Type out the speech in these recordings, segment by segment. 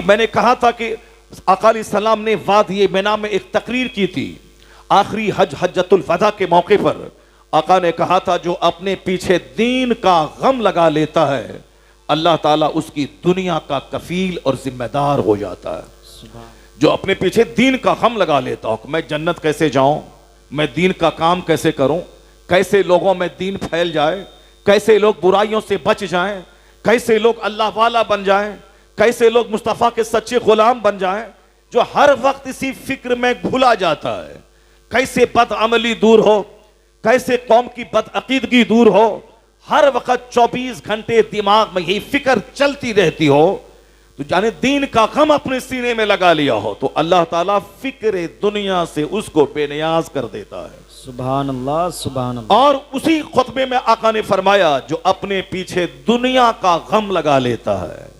मैंने कहा था कि आका अलैहिस्सलाम ने वादी मिना में एक तकरीर की थी आखिरी हज्जतुल वदा के मौके पर। आका ने कहा था जो अपने पीछे दीन का गम लगा लेता है अल्लाह ताला उसकी दुनिया का कफील और जिम्मेदार हो जाता है। जो अपने पीछे दीन का गम लगा लेता हो, मैं जन्नत कैसे जाऊं, मैं दीन का काम कैसे करूं, कैसे लोगों में दीन फैल जाए, कैसे लोग बुराइयों से बच जाएं, कैसे लोग अल्लाह वाला बन जाएं, कैसे लोग मुस्तफ़ा के सच्चे गुलाम बन जाएं, जो हर वक्त इसी फिक्र में भुला जाता है। कैसे बदअमली दूर हो, कैसे कौम की बदअकीदगी दूर हो, हर वक्त 24 घंटे दिमाग में यही फिक्र चलती रहती हो, तो जाने दीन का गम अपने सीने में लगा लिया हो तो अल्लाह ताला फिक्र दुनिया से उसको बेनियाज कर देता है। सुभान अल्लाह, सुभान अल्लाह। और उसी खुतबे में आका ने फरमाया जो अपने पीछे दुनिया का गम लगा लेता है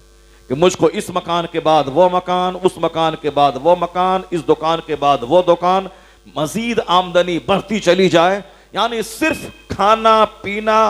कि मुझको इस मकान के बाद वो मकान, उस मकान के बाद वो मकान, इस दुकान के बाद वो दुकान, मजीद आमदनी बढ़ती चली जाए, यानी सिर्फ खाना पीना,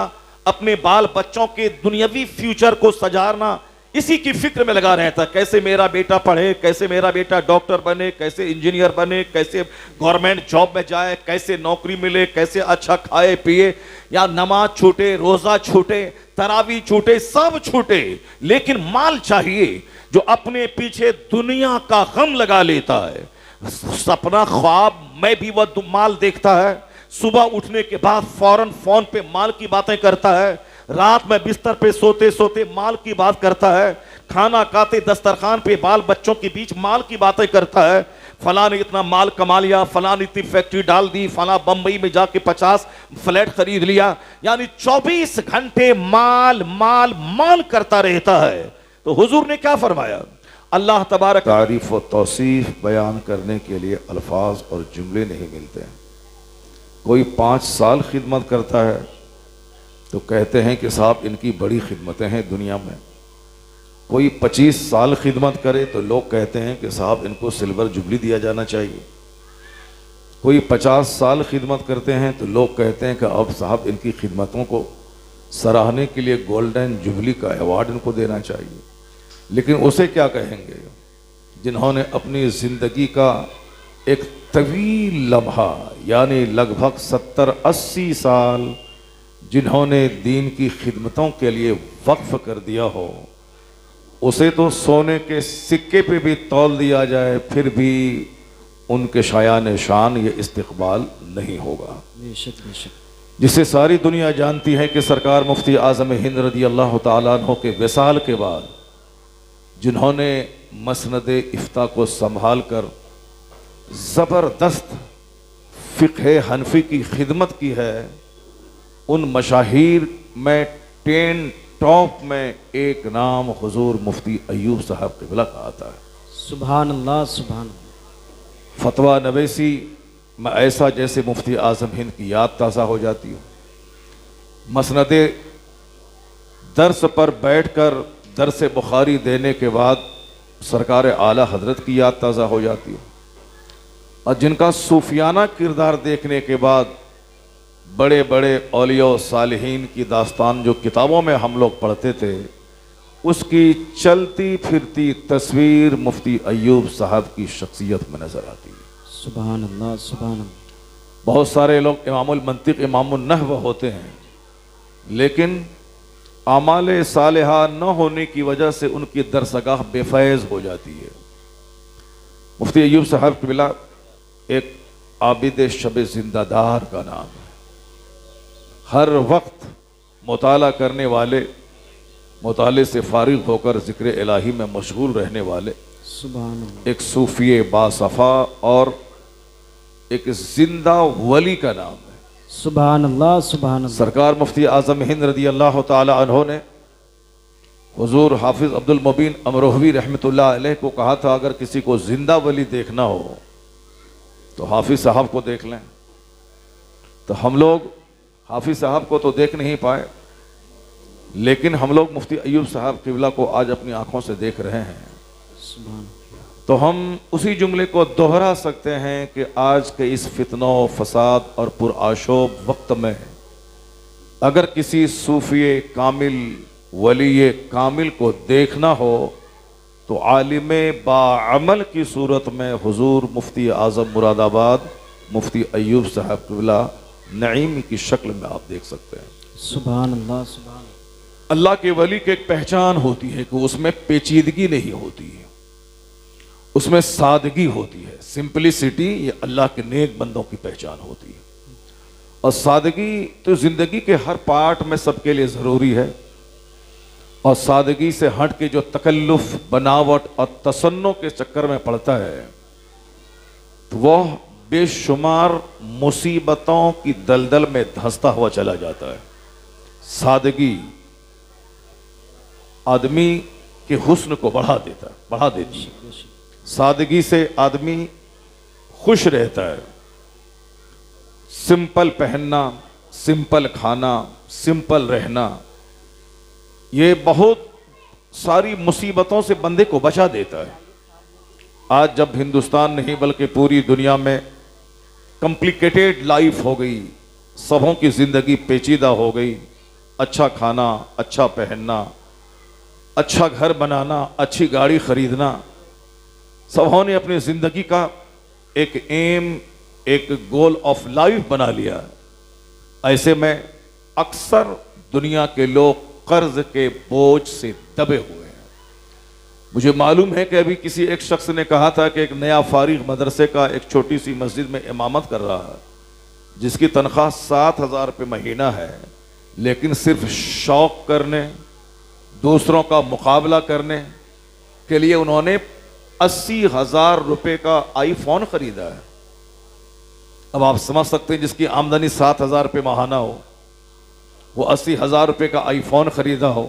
अपने बाल बच्चों के दुनियावी फ्यूचर को सजारना, इसी की फिक्र में लगा रहता है। कैसे मेरा बेटा पढ़े, कैसे मेरा बेटा डॉक्टर बने, कैसे इंजीनियर बने, कैसे गवर्नमेंट जॉब में जाए, कैसे नौकरी मिले, कैसे अच्छा खाए पिए, या नमाज छूटे, रोजा छूटे, तरावी छूटे, सब छूटे, लेकिन माल चाहिए। जो अपने पीछे दुनिया का गम लगा लेता है, सपना ख्वाब में भी वह माल देखता है, सुबह उठने के बाद फौरन फोन पे माल की बातें करता है, रात में बिस्तर पे सोते सोते माल की बात करता है, खाना खाते दस्तरखान पे बाल बच्चों के बीच माल की बातें करता है। फलां ने इतना माल कमा लिया, फलां ने इतनी फैक्ट्री डाल दी, फलां बंबई में जाके 50 फ्लैट खरीद लिया, यानी 24 घंटे माल माल माल करता रहता है। तो हुजूर ने क्या फरमाया, अल्लाह तबारक तारीफ और तौसीफ बयान करने के लिए अल्फाज और जुमले नहीं मिलते हैं। कोई 5 साल खिदमत करता है तो कहते हैं कि साहब इनकी बड़ी खिदमतें हैं दुनिया में। कोई 25 साल खिदमत करे तो लोग कहते हैं कि साहब इनको सिल्वर जुबली दिया जाना चाहिए। कोई 50 साल खिदमत करते हैं तो लोग कहते हैं कि अब साहब इनकी खिदमतों को सराहने के लिए गोल्डन जुबली का अवार्ड इनको देना चाहिए। लेकिन उसे क्या कहेंगे जिन्होंने अपनी ज़िंदगी का एक तवील लम्हा, यानी लगभग 70-80 साल जिन्होंने दीन की खिदमतों के लिए वक्फ कर दिया हो, उसे तो सोने के सिक्के पे भी तौल दिया जाए फिर भी उनके शायान शान ये इस्तकबाल नहीं होगा। बेशक बेशक। जिसे सारी दुनिया जानती है कि सरकार मुफ्ती आज़म हिंद रज़ी अल्लाह तआला अन्हु के विसाल के बाद जिन्होंने मसनद इफ्ता को संभाल कर ज़बरदस्त फ़िक़्ह हनफी की खिदमत की है, उन मशाहिर में 10 टॉप में एक नाम हुजूर मुफ्ती अय्यूब साहब क़िबला का आता है। सुभान अल्लाह, सुभान अल्लाह। फतवा नवेसी में ऐसा जैसे मुफ्ती आज़म हिंद की याद ताज़ा हो जाती हो। मसनद दर्स पर बैठकर दर्स बुखारी देने के बाद सरकार आला हजरत की याद ताज़ा हो जाती हो। और जिनका सूफियाना किरदार देखने के बाद बड़े बड़े औलिया सालिहीन की दास्तान जो किताबों में हम लोग पढ़ते थे, उसकी चलती फिरती तस्वीर मुफ्ती अय्यूब साहब की शख्सियत में नज़र आती है। सुभान अल्लाह, सुभान अल्लाह। बहुत सारे लोग इमामुल मंतिक, इमामुल नहव होते हैं, लेकिन आमाल सालिहा न होने की वजह से उनकी दरसगाह बेफैज़ हो जाती है। मुफ्ती अय्यूब साहब क़िबला एक आबिद शब जिंदादार का नाम है। हर वक्त मुताला करने वाले, मुताले से फारिग होकर ज़िक्र इलाही में मशगूल रहने वाले, सुभान अल्लाह, एक सूफी बासफ़ा और एक जिंदा वली का नाम है। सुभान अल्लाह, सुभान अल्लाह। सरकार मुफ्ती आज़म हिंद रज़ी अल्लाह तआला अन्हु ने हुजूर हाफिज़ अब्दुल मुबीन अमरोहवी रहमतुल्लाह अलैह को कहा था, अगर किसी को जिंदा वली देखना हो तो हाफिज़ साहब को देख लें। तो हम लोग हाफिज़ साहब को तो देख नहीं पाए, लेकिन हम लोग मुफ्ती अय्यूब साहब क़िबला को आज अपनी आंखों से देख रहे हैं। तो हम उसी जुमले को दोहरा सकते हैं कि आज के इस फितनो फसाद और पुरआशोब वक्त में अगर किसी सूफी कामिल, वली कामिल को देखना हो तो आलिम बाअमल की सूरत में हुजूर मुफ्ती आज़म मुरादाबाद मुफ्ती अयूब साहब क़िबला नईमी की शक्ल में आप देख सकते हैं। सुभान अल्लाह, सुभान अल्लाह। अल्लाह के वली की एक पहचान होती है कि उसमें पेचीदगी नहीं होती है, उसमें सादगी होती है। सिंपलिसिटी ये अल्लाह के नेक बंदों की पहचान होती है। और सादगी तो जिंदगी के हर पार्ट में सबके लिए ज़रूरी है। और सादगी से हट के जो तकल्लुफ, बनावट और तसन्नो के चक्कर में पड़ता है तो वह बेशुमार मुसीबतों की दलदल में धंसता हुआ चला जाता है। सादगी आदमी के हुस्न को बढ़ा देती है। सादगी से आदमी खुश रहता है। सिंपल पहनना, सिंपल खाना, सिंपल रहना, ये बहुत सारी मुसीबतों से बंदे को बचा देता है। आज जब हिंदुस्तान नहीं बल्कि पूरी दुनिया में कॉम्प्लिकेटेड लाइफ हो गई, सबों की जिंदगी पेचीदा हो गई, अच्छा खाना, अच्छा पहनना, अच्छा घर बनाना, अच्छी गाड़ी खरीदना, सबों ने अपनी जिंदगी का एक एम, एक गोल ऑफ लाइफ बना लिया। ऐसे में अक्सर दुनिया के लोग कर्ज के बोझ से दबे हुए हैं। मुझे मालूम है कि अभी किसी एक शख्स ने कहा था कि एक नया फारिग मदरसे का एक छोटी सी मस्जिद में इमामत कर रहा है, जिसकी तनख्वाह 7,000 रुपये महीना है, लेकिन सिर्फ शौक करने, दूसरों का मुकाबला करने के लिए उन्होंने 80,000 रुपये का आईफोन खरीदा है। अब आप समझ सकते हैं जिसकी आमदनी 7,000 रुपये माहाना हो, वो 80,000 रुपये का आईफोन खरीदा हो,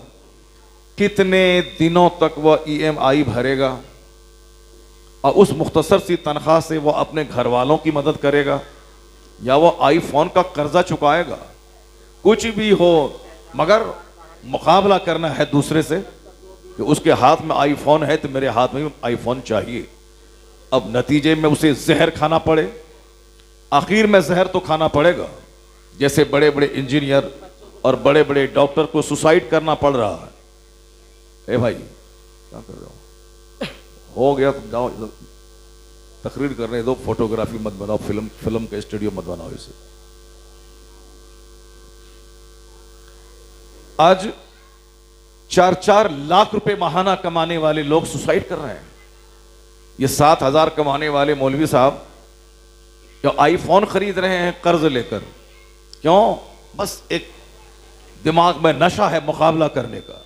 कितने दिनों तक वह EMI भरेगा और उस मुख्तसर सी तनख्वाह से वो अपने घर वालों की मदद करेगा या वो आईफोन का कर्जा चुकाएगा? कुछ भी हो, मगर मुकाबला करना है दूसरे से कि उसके हाथ में आईफोन है तो मेरे हाथ में भी आईफोन चाहिए। अब नतीजे में उसे जहर खाना पड़े, आखिर में जहर तो खाना पड़ेगा। जैसे बड़े बड़े इंजीनियर और बड़े बड़े डॉक्टर को सुसाइड करना पड़ रहा है। ए भाई क्या कर रहे हो गया तो जाओ, तकरीर करने दो, फोटोग्राफी मत बनाओ, फिल्म का स्टूडियो मत बनाओ इसे। आज 4-4 लाख रुपए माहाना कमाने वाले लोग सुसाइड कर रहे हैं। ये 7,000 कमाने वाले मौलवी साहब जो आईफोन खरीद रहे हैं कर्ज लेकर, क्यों? बस एक दिमाग में नशा है मुकाबला करने का,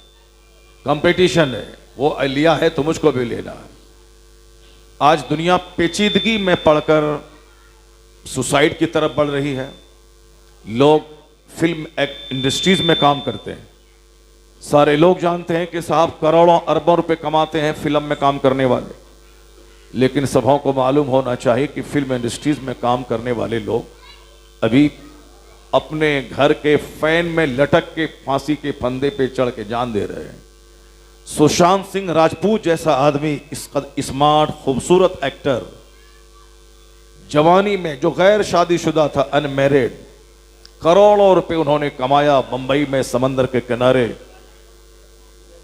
कंपटीशन है, वो लिया है तो मुझको भी लेना है। आज दुनिया पेचीदगी में पड़कर सुसाइड की तरफ बढ़ रही है। लोग फिल्म इंडस्ट्रीज में काम करते हैं, सारे लोग जानते हैं कि साहब करोड़ों अरबों रुपए कमाते हैं फिल्म में काम करने वाले, लेकिन सबों को मालूम होना चाहिए कि फिल्म इंडस्ट्रीज में काम करने वाले लोग अभी अपने घर के फैन में लटक के फांसी के फंदे पे चढ़ के जान दे रहे हैं। सुशांत सिंह राजपूत जैसा आदमी, स्मार्ट खूबसूरत एक्टर, जवानी में जो गैर शादीशुदा था, अनमैरिड, करोड़ों रुपए उन्होंने कमाया। बंबई में समंदर के किनारे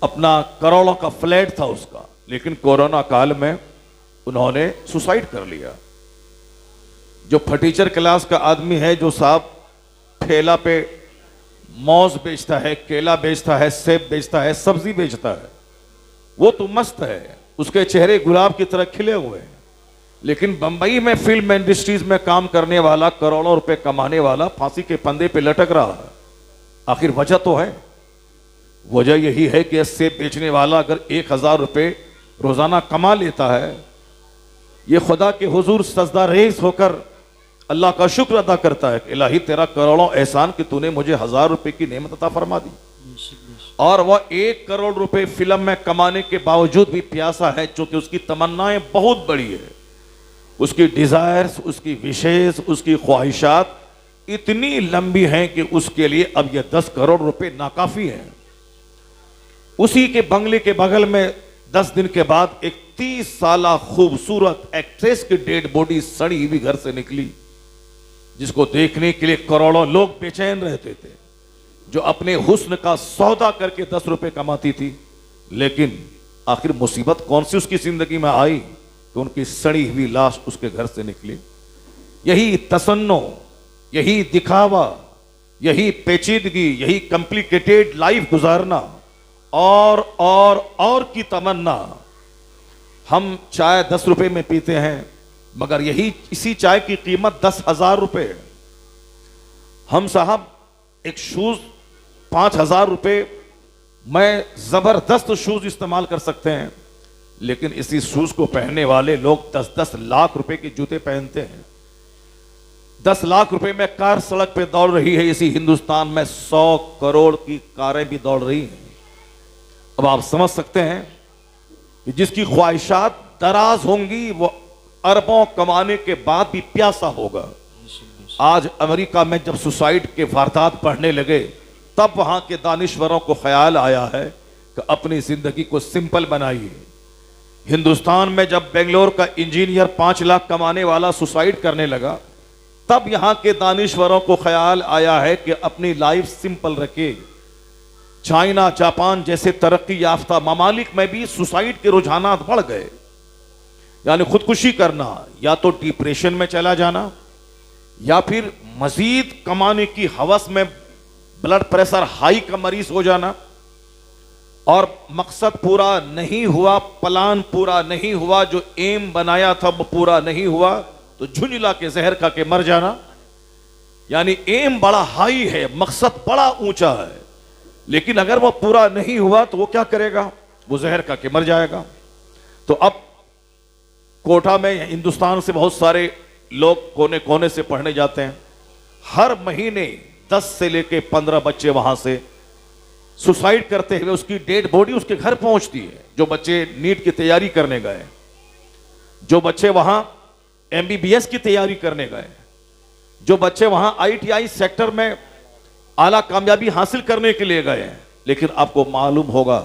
अपना करोड़ों का फ्लैट था उसका, लेकिन कोरोना काल में उन्होंने सुसाइड कर लिया। जो फटीचर क्लास का आदमी है, जो साहब ठेला पे मौज बेचता है, केला बेचता है, सेब बेचता है, सब्जी बेचता है, वो तो मस्त है, उसके चेहरे गुलाब की तरह खिले हुए हैं। लेकिन बंबई में फिल्म इंडस्ट्रीज में काम करने वाला, करोड़ों रुपए कमाने वाला फांसी के फंदे पे लटक रहा है। आखिर वजह तो है, वजह यही है कि सेब बेचने वाला अगर 1,000 रुपए रोजाना कमा लेता है, ये खुदा के हुजूर सजदा रेज़ होकर अल्लाह का शुक्र अदा करता है कि इलाही तेरा करोड़ों एहसान कि तूने मुझे 1,000 रुपए की नेमत अता फरमा दी। और वह 1 करोड़ रुपए फिल्म में कमाने के बावजूद भी प्यासा है, चूंकि उसकी तमन्नाएं बहुत बड़ी है, उसकी डिजायर्स, उसकी विशेष, उसकी ख्वाहिशात इतनी लंबी हैं कि उसके लिए अब यह 10 करोड़ रुपए नाकाफी हैं। उसी के बंगले के बगल में 10 दिन के बाद एक 30 साला खूबसूरत एक्ट्रेस की डेड बॉडी सड़ी हुई घर से निकली, जिसको देखने के लिए करोड़ों लोग बेचैन रहते थे, जो अपने हुस्न का सौदा करके 10 रुपए कमाती थी। लेकिन आखिर मुसीबत कौन सी उसकी जिंदगी में आई कि उनकी सड़ी हुई लाश उसके घर से निकली। यही तसन्नो, यही दिखावा, यही पेचीदगी, यही कॉम्प्लिकेटेड लाइफ गुजारना और की तमन्ना। हम चाय 10 रुपए में पीते हैं, मगर यही इसी चाय की कीमत 10,000 रुपए। हम साहब एक शूज 5,000 रुपए में जबरदस्त शूज इस्तेमाल कर सकते हैं, लेकिन इसी शूज को पहनने वाले लोग 10-10 लाख रुपए के जूते पहनते हैं। 10 लाख रुपए में कार सड़क पे दौड़ रही है। इसी हिंदुस्तान में 100 करोड़ की कारें भी दौड़ रही हैं। अब आप समझ सकते हैं कि जिसकी ख्वाहिशात दराज होंगी वो अरबों कमाने के बाद भी प्यासा होगा। आज अमेरिका में जब सुसाइड के वारदात बढ़ने लगे, तब वहां के दानिश्वरों को ख्याल आया है कि अपनी जिंदगी को सिंपल बनाइए। हिंदुस्तान में जब बेंगलोर का इंजीनियर 5 लाख कमाने वाला सुसाइड करने लगा, तब यहां के दानिश्वरों को ख्याल आया है कि अपनी लाइफ सिंपल रखे। चाइना, जापान जैसे तरक्की याफ्ता ममालिक में भी सुसाइड के रुझानात बढ़ गए। यानी खुदकुशी करना, या तो डिप्रेशन में चला जाना, या फिर मजीद कमाने की हवस में ब्लड प्रेशर हाई का मरीज हो जाना, और मकसद पूरा नहीं हुआ, प्लान पूरा नहीं हुआ, जो एम बनाया था वो पूरा नहीं हुआ, तो झुंझला के जहर खा के मर जाना। यानी एम बड़ा हाई है, मकसद बड़ा ऊंचा है, लेकिन अगर वो पूरा नहीं हुआ तो वो क्या करेगा? वो जहर खा के मर जाएगा। तो अब कोटा में हिंदुस्तान से बहुत सारे लोग कोने कोने से पढ़ने जाते हैं। हर महीने 10 से लेके 15 बच्चे वहां से सुसाइड करते हुए उसकी डेड बॉडी उसके घर पहुंचती है। जो बच्चे नीट की तैयारी करने गए, जो बच्चे वहां MBBS की तैयारी करने गए, जो बच्चे वहां ITI सेक्टर में आला कामयाबी हासिल करने के लिए गए हैं, लेकिन आपको मालूम होगा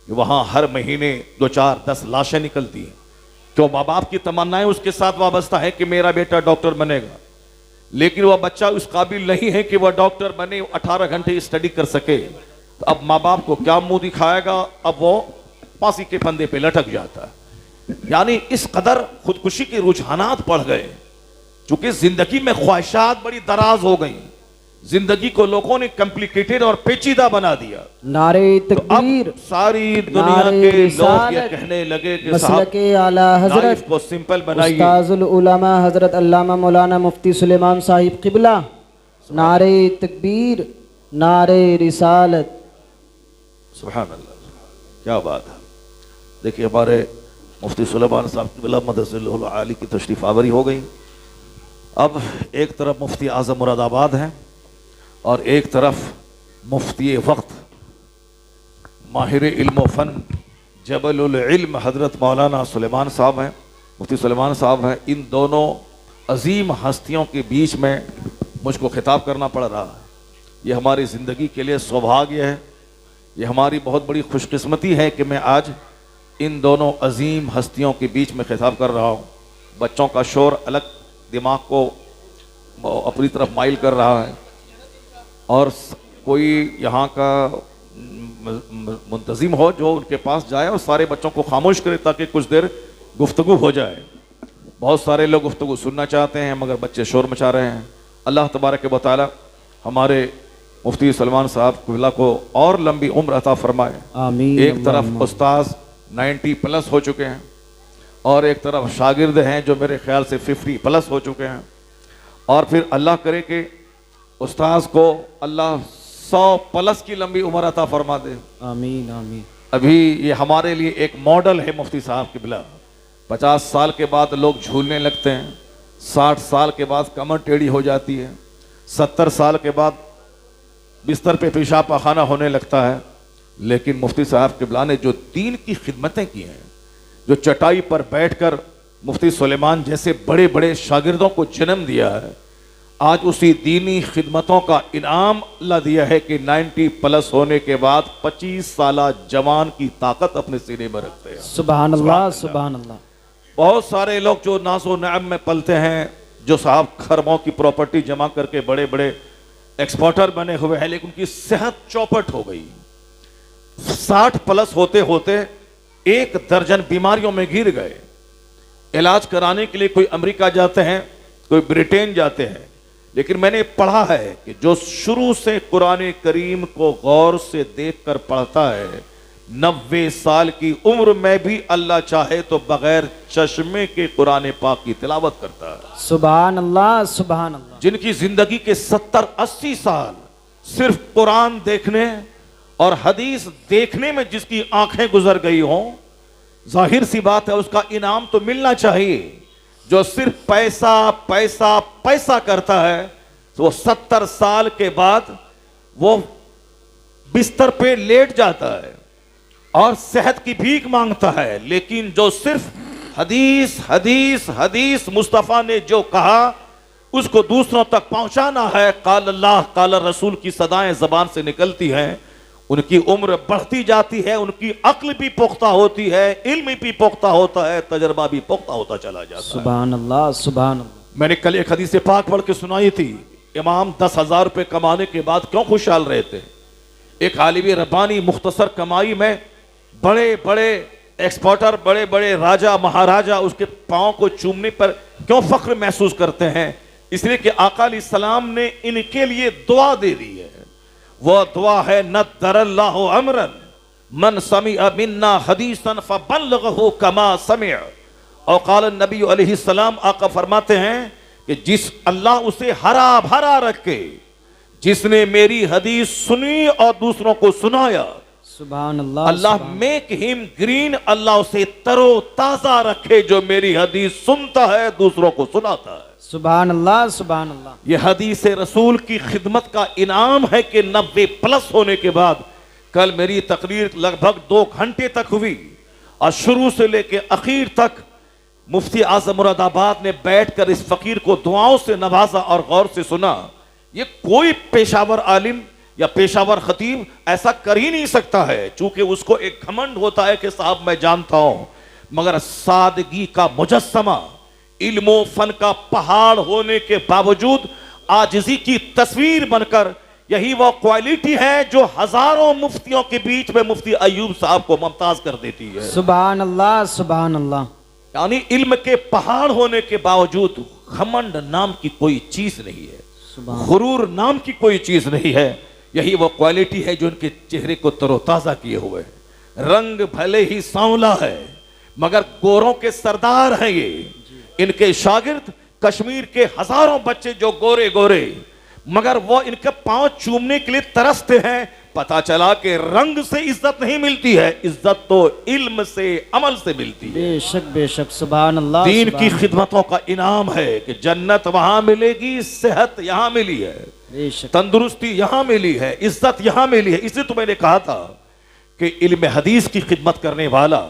कि वहां हर महीने 2, 4, 10 लाशें निकलती हैं। क्यों? माँ बाप की तमन्नाएं उसके साथ वाबस्ता है कि मेरा बेटा डॉक्टर बनेगा, लेकिन वह बच्चा उस काबिल नहीं है कि वह डॉक्टर बने, 18 घंटे स्टडी कर सके। तो अब माँ बाप को क्या मुंह दिखाएगा? अब वो फांसी के फंदे पे लटक जाता है। यानी इस कदर खुदकुशी के रुझानात बढ़ गए, चूंकि जिंदगी में ख्वाहिशात बड़ी दराज हो गई। जिंदगी को लोगों ने कॉम्प्लिकेटेड और पेचीदा बना दिया। नारे तो तकबीर, अब सारी दुनिया के लोग ये कहने लगे कि साहब आला हजरत लाइफ को सिंपल बनाइए। उस्ताजुल उलमा हजरत अल्लामा मौलाना मुफ्ती सुलेमान साहिब किबला, नारे तकबीर, नारे रिसालत। सुभान अल्लाह, क्या बात है। देखिए हमारे मुफ्ती सुलेमान साहब किबला मदरसतुल आली की तशरीफ आवरी हो गई। अब एक तरफ मुफ्ती आज़म मुरादाबाद है और एक तरफ मुफ्ती वक्त माहिर इल्म फ़न जबलुल इल्म हज़रत मौलाना सुलेमान साहब हैं, मुफ्ती सुलेमान साहब हैं। इन दोनों अजीम हस्तियों के बीच में मुझको खिताब करना पड़ रहा है। ये हमारी ज़िंदगी के लिए सौभाग्य है, ये हमारी बहुत बड़ी खुशकिस्मती है कि मैं आज इन दोनों अजीम हस्तियों के बीच में खिताब कर रहा हूँ। बच्चों का शोर अलग दिमाग को अपनी तरफ माइल कर रहा है, और कोई यहाँ का मुंतजिम हो जो उनके पास जाए और सारे बच्चों को खामोश करे ताकि कुछ देर गुफ्तगू हो जाए। बहुत सारे लोग गुफ्तगू सुनना चाहते हैं मगर बच्चे शोर मचा रहे हैं। अल्लाह तबारक व तआला हमारे मुफ्ती सलमान साहब किबला को और लंबी उम्र अता फरमाए। आमीन। एक तरफ उस्ताद 90+ हो चुके हैं और एक तरफ शागिर्द हैं जो मेरे ख्याल से 50+ हो चुके हैं, और फिर अल्लाह करे कि उस्ताद को अल्लाह 100+ की लंबी उम्र अता फरमा दे। आमीन आमीन। अभी ये हमारे लिए एक मॉडल है मुफ्ती साहब किबला। 50 साल के बाद लोग झूलने लगते हैं, 60 साल के बाद कमर टेढ़ी हो जाती है, 70 साल के बाद बिस्तर पे पेशाब पाखाना होने लगता है, लेकिन मुफ्ती साहब किबला ने जो दीन की खिदमतें की हैं, जो चटाई पर बैठकर मुफ्ती सुलेमान जैसे बड़े बड़े शागिर्दों को जन्म दिया है, आज उसी दीनी खिदमतों का इनाम अल्लाह दिया है कि 90+ होने के बाद 25 साला जवान की ताकत अपने सीने में रखते हैं। सुभान अल्लाह, सुभान अल्लाह। बहुत सारे लोग जो नाज़ो नअम में पलते हैं, जो साहब खरबों की प्रॉपर्टी जमा करके बड़े बड़े एक्सपोर्टर बने हुए हैं, लेकिन उनकी सेहत चौपट हो गई। 60+ होते होते 1 दर्जन बीमारियों में घिर गए। इलाज कराने के लिए कोई अमेरिका जाते हैं, कोई ब्रिटेन जाते हैं, लेकिन मैंने पढ़ा है कि जो शुरू से कुरान करीम को गौर से देखकर पढ़ता है, 90 साल की उम्र में भी अल्लाह चाहे तो बगैर चश्मे के कुरान पाक की तिलावत करता है। सुभान अल्लाह, सुभान अल्लाह। जिनकी जिंदगी के 70-80 साल सिर्फ कुरान देखने और हदीस देखने में जिसकी आंखें गुजर गई हों, जाहिर सी बात है उसका इनाम तो मिलना चाहिए। जो सिर्फ पैसा पैसा पैसा करता है तो वो 70 साल के बाद वो बिस्तर पे लेट जाता है और सेहत की भीख मांगता है। लेकिन जो सिर्फ हदीस हदीस हदीस मुस्तफ़ा ने जो कहा उसको दूसरों तक पहुंचाना है, काल अल्लाह काल रसूल की सदाएं जबान से निकलती हैं, उनकी उम्र बढ़ती जाती है, उनकी अक्ल भी पुख्ता होती है, इल्म भी पुख्ता होता है, तजर्बा भी पुख्ता होता चला जाता है। सुभान अल्लाह, सुभान अल्लाह। मैंने कल एक हदीस पाक पढ़ के सुनाई थी। इमाम 10,000 रुपये कमाने के बाद क्यों खुशहाल रहते? एक आलिम रब्बानी मुख्तसर कमाई में बड़े बड़े एक्सपोर्टर, बड़े बड़े राजा महाराजा उसके पांव को चूमने पर क्यों फख्र महसूस करते हैं? इसलिए कि आका अलैहिस्सलाम ने इनके लिए दुआ दे दी है। वह दुआ है, नद्दरल्लाहु अमरन मन समिअ मिन्ना हदीसन फबल्लगहु कमा समिअ। और क़ाल नबी अलैहिस्सलाम, आका फरमाते हैं कि जिस अल्लाह उसे हरा भरा रखे, जिसने मेरी हदीस सुनी और दूसरों को सुनाया, सुभान अल्लाह, अल्लाह मेक हिम ग्रीन, अल्लाह उसे तरो ताजा रखे जो मेरी हदीस सुनता है दूसरों को सुनाता है। सुभान अल्लाह, सुभान अल्लाह। यह हदीस रसूल की खिदमत का इनाम है कि 90+ होने के बाद, कल मेरी तकरीर लगभग 2 घंटे तक हुई और शुरू से लेकर आखिर तक मुफ्ती आजम मुरादाबाद ने बैठकर इस फकीर को दुआओं से नवाजा और गौर से सुना। ये कोई पेशावर आलिम या पेशावर खतीब ऐसा कर ही नहीं सकता है, चूंकि उसको एक घमंड होता है कि साहब मैं जानता हूं, मगर सादगी का मुजस्समा, इल्मो फन का पहाड़ होने के बावजूद आजिज़ी की तस्वीर बनकर, यही वो क्वालिटी है जो हजारों मुफ्तियों के बीच में मुफ्ती अयूब साहब को मुमताज कर देती है। सुभान अल्लाह, सुभान अल्लाह। यानी इल्म के पहाड़ होने के बावजूद घमंड नाम की कोई चीज नहीं है, गुरूर नाम की कोई चीज नहीं है। यही वो क्वालिटी है जो उनके चेहरे को तरोताजा किए हुए है। रंग भले ही सांवला है मगर गोरों के सरदार हैं ये। इनके शागिर्द कश्मीर के हजारों बच्चे जो गोरे गोरे, मगर वो इनके पांव चूमने के लिए तरसते हैं। पता चला कि रंग से इज्जत नहीं मिलती है, इज्जत तो इल्म से, अमल से मिलती है। बेशक बेशक, सुभान अल्लाह। दीन की खिदमतों का इनाम है कि जन्नत वहां मिलेगी, सेहत यहां मिली है, तंदुरुस्ती यहां मिली है, इज्जत यहां मिली है। इसलिए तो मैंने कहा था कि इल्म हदीस की खिदमत करने वाला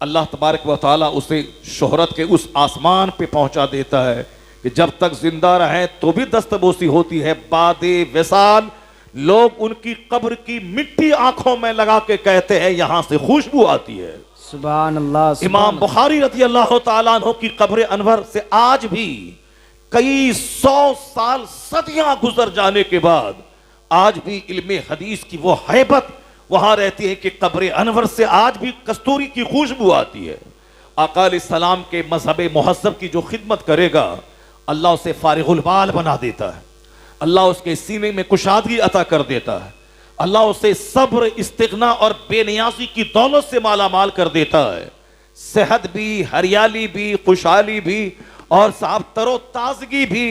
अल्लाह तबारक व तआला उसे शोहरत के उस आसमान पे पहुंचा देता है कि जब तक जिंदा रहे तो भी दस्तबोसी होती है। बादे विसाल लोग उनकी कब्र की मिट्टी आंखों में लगा के कहते हैं यहां से खुशबू आती है। सुभान अल्लाह। इमाम बुखारी रज़ी अल्लाह तआला अन्हु की कब्र अनवर से आज भी कई 100 साल, सदियां गुजर जाने के बाद आज भी इल्मे हदीस की वो हैबत वहां रहती है कि कब्र अनवर से आज भी कस्तूरी की खुशबू आती है। आका अलैहिस्सलाम के मजहब मुहज्जब की जो खिदमत करेगा अल्लाह उसे फारिगुल बाल बना देता है, अल्लाह उसके सीने में कुशादगी अता कर देता है, अल्लाह उसे सब्र, इस्तिगना और बेनियाजी की दौलत से माला माल कर देता है। सेहत भी, हरियाली भी, खुशहाली भी और साहब तरो ताजगी भी।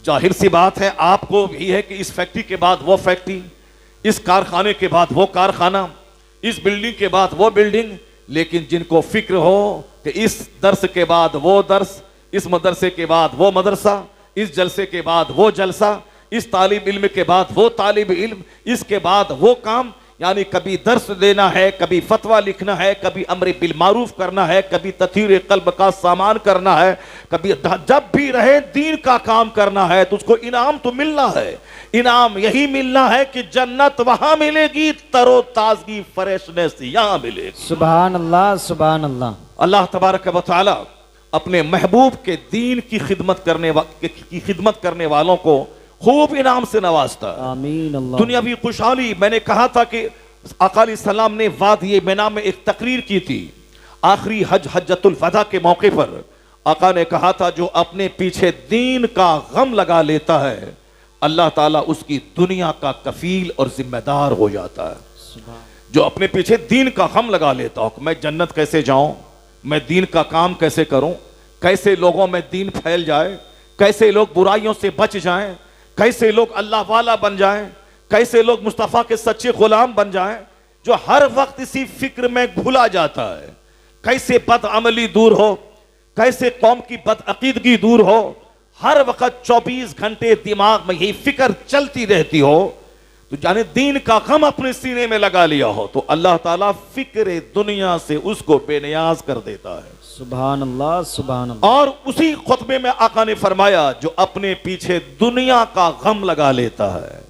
जाहिर सी बात है आपको भी है कि इस फैक्ट्री के बाद वो फैक्ट्री, इस कारखाने के बाद वो कारखाना, इस बिल्डिंग के बाद वो बिल्डिंग, लेकिन जिनको फिक्र हो कि इस दर्स के बाद वो दर्स, इस मदरसे के बाद वो मदरसा, इस जलसे के बाद वो जलसा, इस तालिब इल्म के बाद वो तालिब इल्म, इसके बाद वो काम, यानी कभी दर्स देना है, कभी फतवा लिखना है, कभी अम्र बिल मारूफ करना है, कभी तथीर कल्ब का सामान करना है, कभी जब भी रहे दीन का काम करना है तो उसको इनाम तो मिलना है। इनाम यही मिलना है कि जन्नत वहां मिलेगी, तरो ताजगी, फ्रेशनेस यहां मिलेगी। सुभान अल्लाह, सुभान अल्लाह। अल्लाह तबारक व तआला अपने महबूब के दीन की खिदमत करने वालों को खूब इनाम से नवाजता है। आमीन अल्लाह। दुनियावी खुशहाली, मैंने कहा था कि आका अलैहिस्सलाम ने वादी मिना में एक तकरीर की थी। आखिरी हज्जतुल वदा के मौके पर आका ने कहा था, जो अपने पीछे दीन का गम लगा लेता है अल्लाह ताला उसकी दुनिया का कफील और जिम्मेदार हो जाता है। जो अपने पीछे दीन का गम लगा लेता हो, मैं जन्नत कैसे जाऊं, मैं दीन का काम कैसे करूं, कैसे लोगों में दीन फैल जाए, कैसे लोग बुराइयों से बच जाएं, कैसे लोग अल्लाह वाला बन जाएं, कैसे लोग मुस्तफ़ा के सच्चे गुलाम बन जाएं, जो हर वक्त इसी फिक्र में भुला जाता है। कैसे बदअमली दूर हो, कैसे कौम की बदअकीदगी दूर हो, हर वक्त 24 घंटे दिमाग में यही फिक्र चलती रहती हो, तो जाने दीन का गम अपने सीने में लगा लिया हो तो अल्लाह ताला फिक्र दुनिया से उसको बेनियाज कर देता है। सुभान अल्लाह, सुभान अल्लाह। और उसी खुतबे में आका ने फरमाया, जो अपने पीछे दुनिया का गम लगा लेता है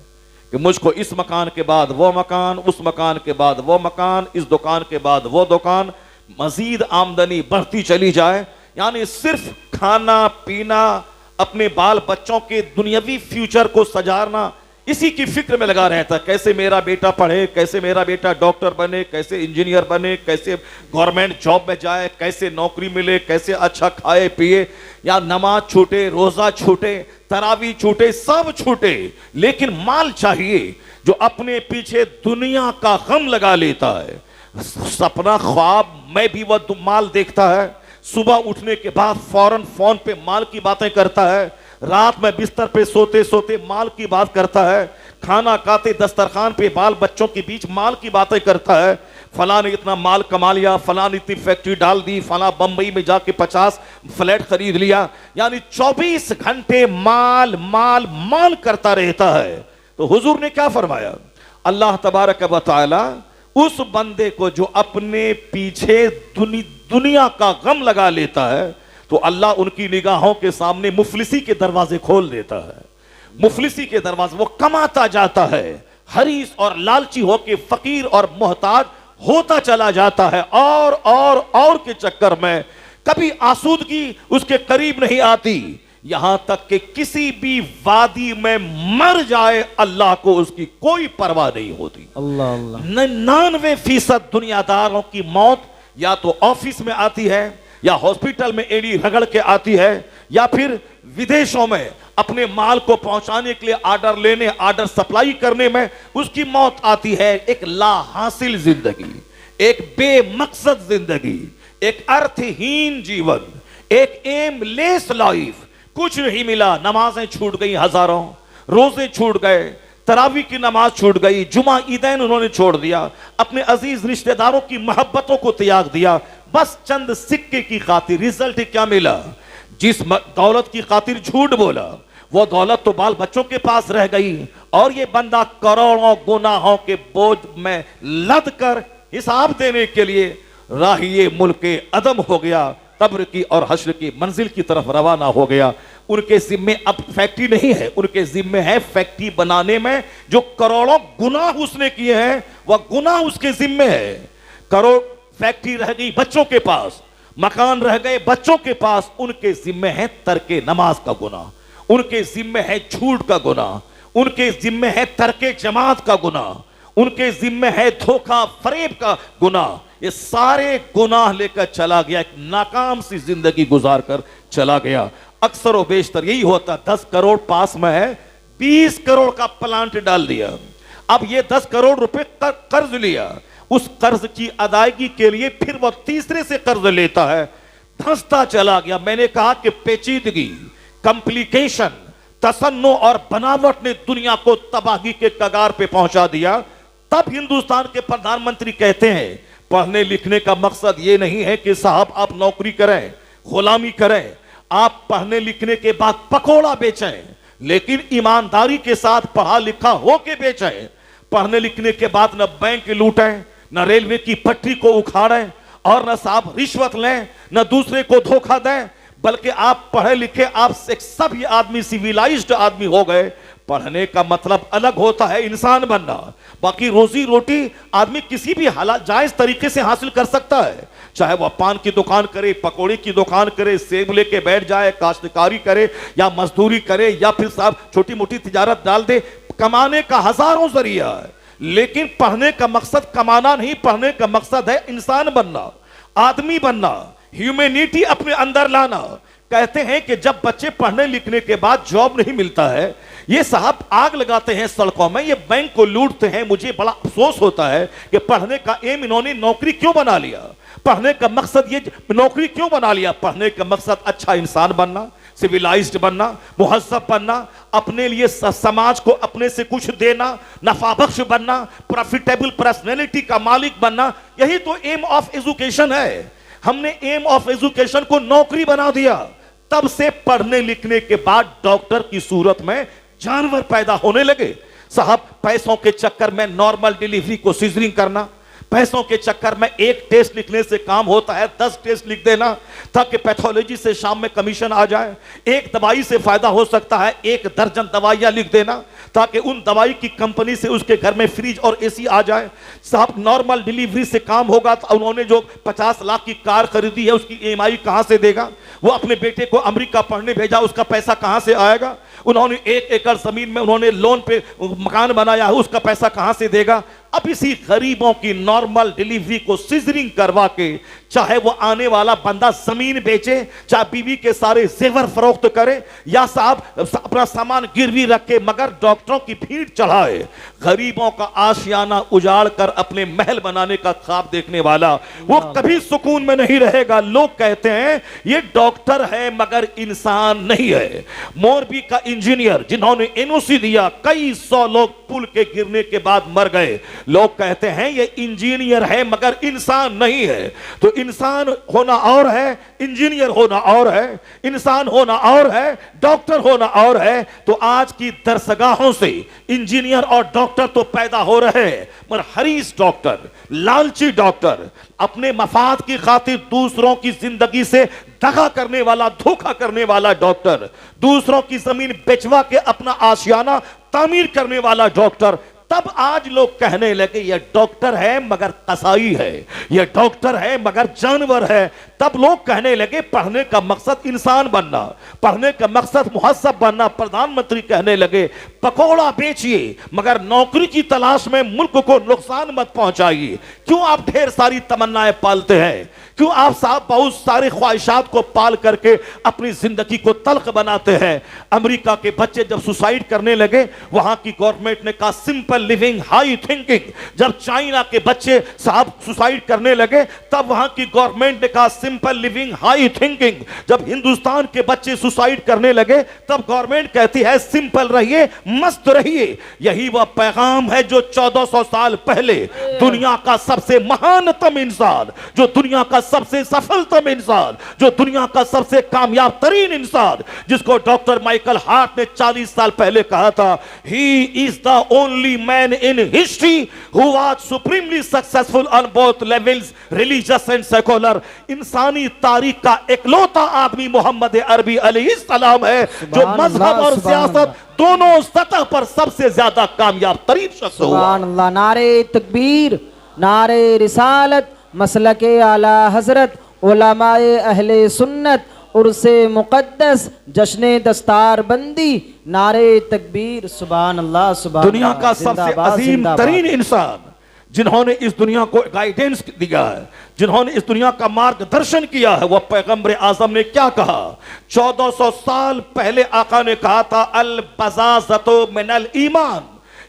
कि मुझको इस मकान के बाद वो मकान, उस मकान के बाद वो मकान, इस दुकान के बाद वो दुकान, मजीद आमदनी बढ़ती चली जाए, यानी सिर्फ खाना पीना, अपने बाल बच्चों के दुनियावी फ्यूचर को सजारना, इसी की फिक्र में लगा रहता है। कैसे मेरा बेटा पढ़े, कैसे मेरा बेटा डॉक्टर बने, कैसे इंजीनियर बने, कैसे गवर्नमेंट जॉब में जाए, कैसे नौकरी मिले, कैसे अच्छा खाए पिए, या नमाज छूटे, रोजा छूटे, तरावी छूटे, सब छूटे, लेकिन माल चाहिए। जो अपने पीछे दुनिया का गम लगा लेता है, सपना ख्वाब में भी वह माल देखता है, सुबह उठने के बाद फौरन फोन पे माल की बातें करता है, रात में बिस्तर पे सोते सोते माल की बात करता है, खाना खाते दस्तरखान पे बाल बच्चों के बीच माल की बातें करता है। फलां ने इतना माल कमा लिया, फलां ने इतनी फैक्ट्री डाल दी, फलां बंबई में जाके 50 फ्लैट खरीद लिया, यानी 24 घंटे माल माल माल करता रहता है। तो हुजूर ने क्या फरमाया, अल्लाह तबारक व तआला उस बंदे को जो अपने पीछे दुनिया का गम लगा लेता है, तो अल्लाह उनकी निगाहों के सामने मुफलिसी के दरवाजे खोल देता है। मुफलिसी के दरवाजे, वो कमाता जाता है, हरीस और लालची होके फकीर और मोहताज होता चला जाता है, और के चक्कर में कभी आसूदगी उसके करीब नहीं आती, यहां तक कि किसी भी वादी में मर जाए अल्लाह को उसकी कोई परवाह नहीं होती। अल्लाह अल्लाह। 99% दुनियादारों की मौत या तो ऑफिस में आती है, या हॉस्पिटल में एड़ी रगड़ के आती है, या फिर विदेशों में अपने माल को पहुंचाने के लिए ऑर्डर लेने, ऑर्डर सप्लाई करने में उसकी मौत आती है। एक ला हासिल जिंदगी, एक बेमकसद जिंदगी, एक अर्थहीन जीवन, एक एमलेस लाइफ, कुछ नहीं मिला। नमाजें छूट गई हजारों, रोजे छूट गए, तरावी की नमाज छूट गई, जुमा ईदैन उन्होंने छोड़ दिया, अपने अजीज रिश्तेदारों की मोहब्बतों को त्याग दिया, बस चंद सिक्के की खातिर। रिजल्ट क्या मिला, जिस दौलत की खातिर झूठ बोला वो दौलत तो बाल बच्चों के पास रह गई, और ये बंदा करोड़ों गुनाहों के बोझ में लद कर हिसाब देने के लिए राहिए मुल्क अदम हो गया, कब्र की और हश्र की मंजिल की तरफ रवाना हो गया। उनके जिम्मे अब फैक्ट्री नहीं है, उनके जिम्मे है फैक्ट्री बनाने में जो करोड़ों गुनाह उसने किए हैं, वह गुनाह उसके जिम्मे है। करोड़ फैक्ट्री रह गई बच्चों के पास, मकान रह गए बच्चों के पास, उनके जिम्मे है तर्के नमाज का गुनाह, उनके जिम्मे है झूठ का गुनाह, उनके जिम्मे है तर्के जमात का गुनाह, उनके जिम्मे है धोखा फरेब का गुनाह। ये सारे गुनाह लेकर चला गया, एक नाकाम सी जिंदगी गुजार कर चला गया। अक्सर व बेशतर यही होता, 10 करोड़ पास में है, 20 करोड़ का प्लांट डाल दिया, अब ये 10 करोड़ रुपए कर्ज लिया, उस कर्ज की अदायगी के लिए फिर वह तीसरे से कर्ज लेता है, धंसता चला गया। मैंने कहा कि पेचीदगी, कॉम्प्लिकेशन, तसन्नो और बनावट ने दुनिया को तबाही के कगार पे पहुंचा दिया। तब हिंदुस्तान के प्रधानमंत्री कहते हैं, पढ़ने लिखने का मकसद ये नहीं है कि साहब आप नौकरी करें, गुलामी करें, आप पढ़ने लिखने के बाद पकोड़ा बेचें, लेकिन ईमानदारी के साथ पढ़ा लिखा होके बेचें। पढ़ने लिखने के बाद न बैंक लूटें, न रेलवे की पटरी को उखाड़ें, और न साहब रिश्वत लें, न दूसरे को धोखा दें, बल्कि आप पढ़े लिखे, आप सभी आदमी सिविलाइज्ड आदमी हो गए। पढ़ने का मतलब अलग होता है इंसान बनना, बाकी रोजी रोटी आदमी किसी भी हालात जायज तरीके से हासिल कर सकता है, चाहे वह पान की दुकान करे, पकौड़े की दुकान करे, सेब लेके बैठ जाए, काश्तकारी करे या मजदूरी करे, या फिर साहब छोटी मोटी तिजारत डाल दे। कमाने का हजारों जरिया है, लेकिन पढ़ने का मकसद कमाना नहीं, पढ़ने का मकसद है इंसान बनना, आदमी बनना, ह्यूमैनिटी अपने अंदर लाना। कहते हैं कि जब बच्चे पढ़ने लिखने के बाद जॉब नहीं मिलता है, ये साहब आग लगाते हैं सड़कों में, ये बैंक को लूटते हैं। मुझे बड़ा अफसोस होता है कि पढ़ने का एम इन्होंने नौकरी क्यों बना लिया, पढ़ने का मकसद ये नौकरी क्यों बना लिया। पढ़ने का मकसद अच्छा इंसान बनना, सिविलाइज्ड बनना, मुहज्जब बनना, अपने लिए समाज को अपने से कुछ देना, नफाबख्श बनना, प्रॉफिटेबल पर्सनैलिटी का मालिक बनना। यही तो एम ऑफ एजुकेशन है। हमने एम ऑफ एजुकेशन को नौकरी बना दिया। तब से पढ़ने लिखने के बाद डॉक्टर की सूरत में जानवर पैदा होने लगे। साहब पैसों के चक्कर में नॉर्मल डिलीवरी को सीजरिंग करना, पैसों के चक्कर में एक टेस्ट लिखने से काम होता है 10 टेस्ट लिख देना ताकि पैथोलॉजी से शाम में कमीशन आ जाए। एक दवाई से फायदा हो सकता है 1 दर्जन दवाइयां लिख देना ताकि उन दवाई की कंपनी से उसके घर में फ्रिज और एसी आ जाए। साहब नॉर्मल डिलीवरी से काम होगा तो उन्होंने जो 50 लाख की कार खरीदी है उसकी EMI कहां से देगा। वो अपने बेटे को अमेरिका पढ़ने भेजा, उसका पैसा कहां से आएगा। उन्होंने 1 एकड़ जमीन में उन्होंने लोन पे मकान बनाया है, उसका पैसा कहां से देगा। अब इसी गरीबों की नॉर्मल डिलीवरी को सीजरिंग करवा के चाहे वो आने वाला बंदा जमीन बेचे, चाहे बीवी के सारे जेवर फरोख्त करे, या साहब अपना सामान गिरवी रख के मगर डॉक्टरों की भीड़ चढ़ाए, गरीबों का आशियाना उजाड़ कर अपने महल बनाने का ख्वाब देखने वाला वो कभी सुकून में नहीं रहेगा। लोग कहते हैं ये डॉक्टर है मगर इंसान नहीं है। मोरबी का इंजीनियर जिन्होंने NOC दिया, कई 100 लोग पुल के गिरने के बाद मर गए। लोग कहते हैं ये इंजीनियर है मगर इंसान नहीं है। तो इंसान होना और है, इंजीनियर होना और है, इंसान होना और है, डॉक्टर होना और है। तो आज की दरसगाहों से इंजीनियर और डॉक्टर तो पैदा हो रहे हैं, मगर हरीस डॉक्टर, लालची डॉक्टर, अपने मफाद की खातिर दूसरों की जिंदगी से दगा करने वाला, धोखा करने वाला डॉक्टर, दूसरों की जमीन बेचवा के अपना आशियाना तामीर करने वाला डॉक्टर, तब आज लोग कहने लगे ये डॉक्टर है मगर कसाई है, ये डॉक्टर है मगर जानवर है। तब लोग कहने लगे पढ़ने का मकसद इंसान बनना, पढ़ने का मकसद मुहज्जब बनना। प्रधानमंत्री कहने लगे पकौड़ा बेचिए मगर नौकरी की तलाश में मुल्क को नुकसान मत पहुंचाइए। क्यों आप ढेर सारी तमन्नाएं पालते हैं, क्यों आप साहब बहुत सारे ख्वाहिशात को पाल करके अपनी जिंदगी को तल्ख बनाते हैं। अमेरिका के बच्चे जब सुसाइड करने लगे, वहां की गवर्नमेंट ने कहा सिंपल लिविंग हाई थिंकिंग। जब चाइना के बच्चे साहब सुसाइड करने लगे, तब वहां की गवर्नमेंट ने कहा सिंपल लिविंग हाई थिंकिंग। जब हिंदुस्तान के बच्चे सुसाइड करने लगे, तब गवर्नमेंट कहती है सिंपल रहिए, मस्त रहिए। यही वह पैगाम है जो 1400 साल पहले दुनिया का सबसे महानतम इंसान, जो दुनिया का सबसे सफलतम इंसान, जो दुनिया का सबसे कामयाब तरीन इंसान, जिसको डॉक्टर माइकल हार्ट ने 40 साल पहले कहा था, he is the only man in history who was supremely successful on both levels, religious and secular. इंसानी तारीख का इकलौता आदमी मोहम्मद अरबी अलैहिस्सलाम है जो मजहब और सियासत दोनों सतह पर सबसे ज्यादा कामयाब तरीन शख्स हुआ। सुभान अल्लाह। नारे तकबीर, नारे रिसालत, मसलके आला हजरत, उलमाए अहले सुन्नत, उर्से मुकद्दस, जश्ने दस्तार बंदी, नारे तकबीर। सुभान अल्लाह। सुभान दुनिया का सबसे अजीम तरीन इंसान जिन्होंने इस दुनिया को गाइडेंस दिया है, जिन्होंने इस दुनिया का मार्गदर्शन किया है, वह पैगंबर आजम ने क्या कहा। 1400 साल पहले आका ने कहा था अल बज़ाज़तु मिनल ईमान,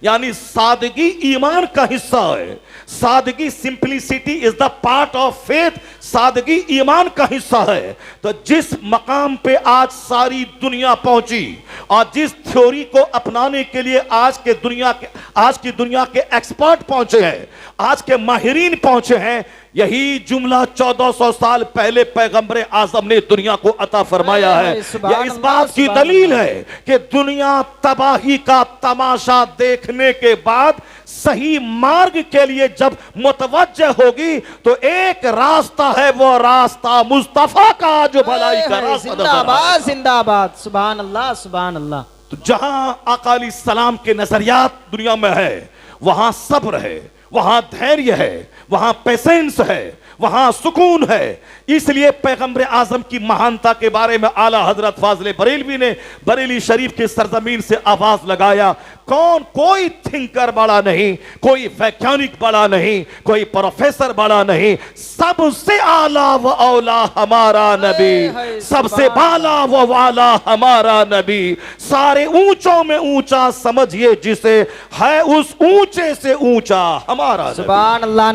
यानी सादगी ईमान का हिस्सा है। सादगी, simplicity is the part of faith. सादगी ईमान का हिस्सा है। तो जिस मकाम पे आज सारी दुनिया पहुंची और जिस थ्योरी को अपनाने के लिए आज की दुनिया के एक्सपर्ट पहुंचे हैं, आज के माहिरीन पहुंचे हैं, यही जुमला 1400 साल पहले पैगंबर आजम ने दुनिया को अता फरमाया है। यह इस बात की दलील है कि दुनिया तबाही का तमाशा देखने के बाद सही मार्ग के लिए जब मुतवज्जह होगी तो एक रास्ता है, वो रास्ता मुस्तफा का जो भलाई का रास्ता। जिंदाबाद जिंदाबाद। सुभान अल्लाह सुभान अल्लाह। तो जहां आका अलैहिस्सलाम के नजरियात दुनिया में है, वहां सब्र है, वहां धैर्य है, वहां पेशेंस है, वहां सुकून है। इसलिए पैगंबर आजम की महानता के बारे में आला हजरत फाजले बरेलवी ने बरेली शरीफ की सरजमीन से आवाज लगाया, कोई थिंकर बड़ा नहीं, कोई वैज्ञानिक बड़ा नहीं, कोई प्रोफेसर बड़ा नहीं, सबसे आला व औला हमारा नबी, सबसे बाला व वाला हमारा नबी, सारे ऊंचों में ऊंचा समझिए जिसे, है उस ऊंचे से ऊंचा हमारा नबी। सुभान अल्लाह।